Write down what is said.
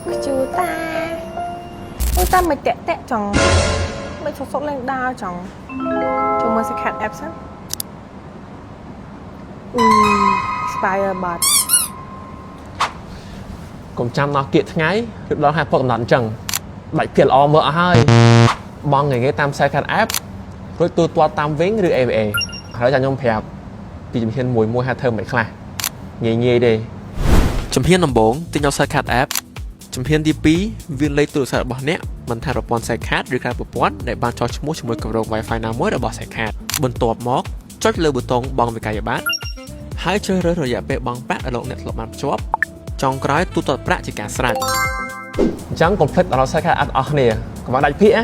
ui chú ta ôi ta mày tẹt tẹt chẳng mày sốt sốt lên đau chẳng chúng mình sẽ khát ép sẵn expire bot កុំចាំដល់គៀកថ្ងៃឬដល់ហាត់ពុកកំណត់អញ្ចឹងបាច់គិតល្អមើលអស់ហើយបងងាយៗតាមខ្សែខាត់ app រួចទូទាត់តាមវិញឬ AVA ហើយចាំខ្ញុំប្រាប់ពីជំហានមួយហាត់ធ្វើមិនខ្លះងាយទេជំហានដំបូងទិញខ្សែខាត់ app ជំហានទី2វាលេខទូរស័ព្ទរបស់អ្នកមិនថាប្រព័ន្ធខ្សែខាត់ឬក្រៅប្រព័ន្ធដែលបានចុះឈ្មោះជាមួយគម្រោង Wi-Fi ណាមួយរបស់ខ្សែខាត់បន្ទាប់មកចុចលើប៊ូតុងបង់វិក័យប័ត្រហើយជ្រើសរើសរយៈពេលបង់ប្រាក់ដែលលោកអ្នកធ្លាប់បានភ្ជាប់ចុងក្រោយទូទាត់ប្រាក់ជាការស្រេចអញ្ចឹងកុំភ្លេចដល់ខ្សែខាត់អត់អស់គ្នាកុំឲ្យដាច់ភាគណា